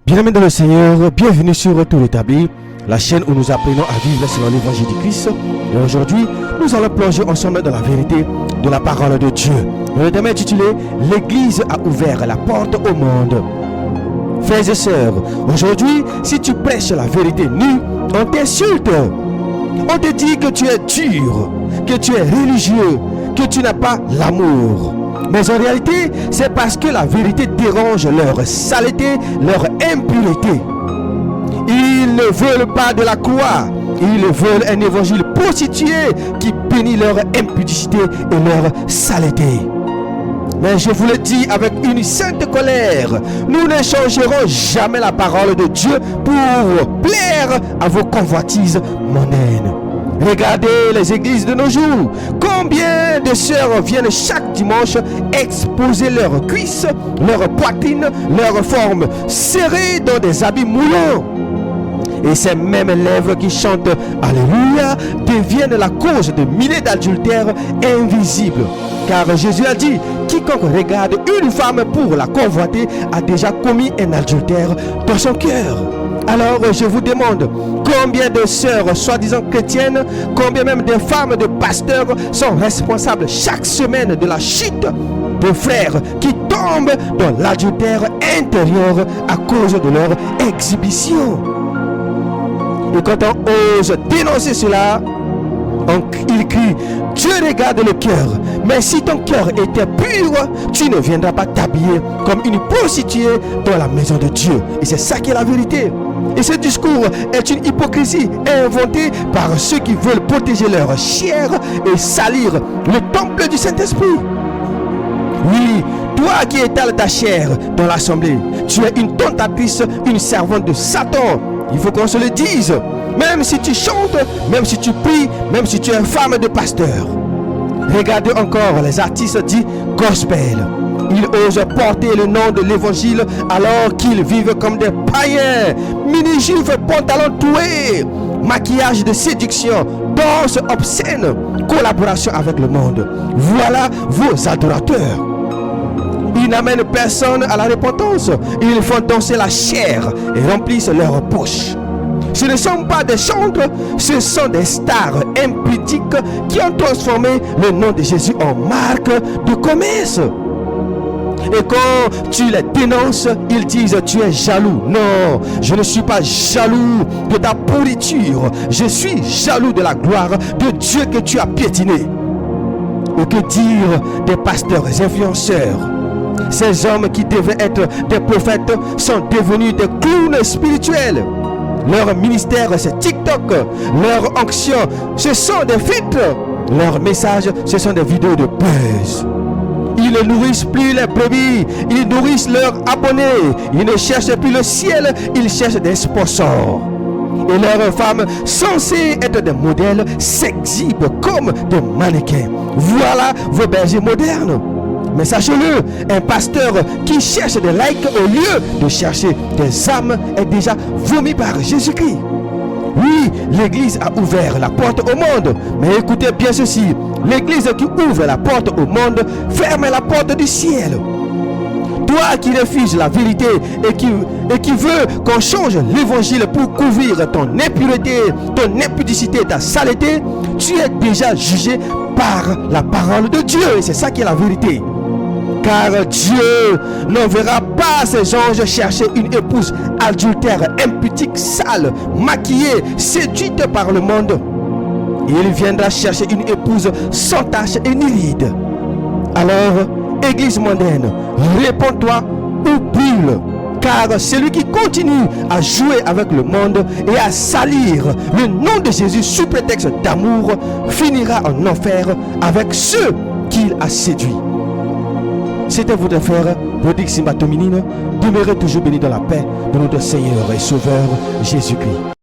Bien-aimés dans le Seigneur, bienvenue sur Tout l'établi, la chaîne où nous apprenons à vivre selon l'évangile du Christ. Et aujourd'hui, nous allons plonger ensemble dans la vérité de la parole de Dieu. Le thème est intitulé « L'Église a ouvert la porte au monde ». Frères et sœurs, aujourd'hui, si tu prêches la vérité nue, on t'insulte. On te dit que tu es dur, que tu es religieux, que tu n'as pas l'amour. Mais en réalité, c'est parce que la vérité dérange leur saleté, leur impureté. Ils ne veulent pas de la croix. Ils veulent un évangile prostitué qui bénit leur impudicité et leur saleté. Mais je vous le dis avec une sainte colère, nous ne changerons jamais la parole de Dieu pour plaire à vos convoitises mondaines. Regardez les églises de nos jours. Combien de sœurs viennent chaque dimanche exposer leurs cuisses, leurs poitrines, leurs formes serrées dans des habits moulants. Et ces mêmes lèvres qui chantent Alléluia deviennent la cause de milliers d'adultères invisibles. Car Jésus a dit, quiconque regarde une femme pour la convoiter a déjà commis un adultère dans son cœur. Alors je vous demande, combien de sœurs soi-disant chrétiennes, combien même de femmes de pasteurs sont responsables chaque semaine de la chute de frères qui tombent dans l'adultère intérieur à cause de leur exhibition. Et quand on ose dénoncer cela, il crie, Dieu regarde le cœur, mais si ton cœur était pur, tu ne viendras pas t'habiller comme une prostituée dans la maison de Dieu. Et c'est ça qui est la vérité. Et ce discours est une hypocrisie inventée par ceux qui veulent protéger leur chair et salir le temple du Saint-Esprit. Oui, toi qui étales ta chair dans l'assemblée, tu es une tentatrice, une servante de Satan. Il faut qu'on se le dise. Même si tu chantes, même si tu pries, même si tu es femme de pasteur. Regardez encore les artistes dits gospel. Ils osent porter le nom de l'évangile alors qu'ils vivent comme des païens. Mini-juifs, pantalons troués, maquillage de séduction, danse obscène, collaboration avec le monde. Voilà vos adorateurs. Ils n'amènent personne à la repentance. Ils font danser la chair et remplissent leurs poches. Ce ne sont pas des chantres, ce sont des stars impudiques qui ont transformé le nom de Jésus en marque de commerce. Et quand tu les dénonces, ils disent tu es jaloux. Non, je ne suis pas jaloux de ta pourriture. Je suis jaloux de la gloire de Dieu que tu as piétiné. Ou que dire des pasteurs influenceurs? Ces hommes qui devaient être des prophètes sont devenus des clowns spirituels. Leur ministère, c'est TikTok. Leur onction, ce sont des filtres. Leur message, ce sont des vidéos de buzz. Ils ne nourrissent plus les brebis. Ils nourrissent leurs abonnés. Ils ne cherchent plus le ciel. Ils cherchent des sponsors. Et leurs femmes, censées être des modèles, s'exhibent comme des mannequins. Voilà vos bergers modernes. Mais sachez-le, un pasteur qui cherche des likes au lieu de chercher des âmes est déjà vomi par Jésus-Christ. Oui, l'Église a ouvert la porte au monde. Mais écoutez bien ceci, l'Église qui ouvre la porte au monde ferme la porte du ciel. Toi qui refuses la vérité et qui veut qu'on change l'évangile pour couvrir ton impureté, ton impudicité, ta saleté, tu es déjà jugé par la parole de Dieu. Et c'est ça qui est la vérité. Car Dieu n'enverra pas ses anges chercher une épouse adultère, impudique, sale, maquillée, séduite par le monde. Il viendra chercher une épouse sans tache et ni ride. Alors, Église mondaine, réponds-toi ou brûle. Car celui qui continue à jouer avec le monde et à salir le nom de Jésus sous prétexte d'amour finira en enfer avec ceux qu'il a séduits. C'était votre frère, Rodrigue Simba Tominine. Demeurez toujours bénis dans la paix de notre Seigneur et Sauveur Jésus-Christ.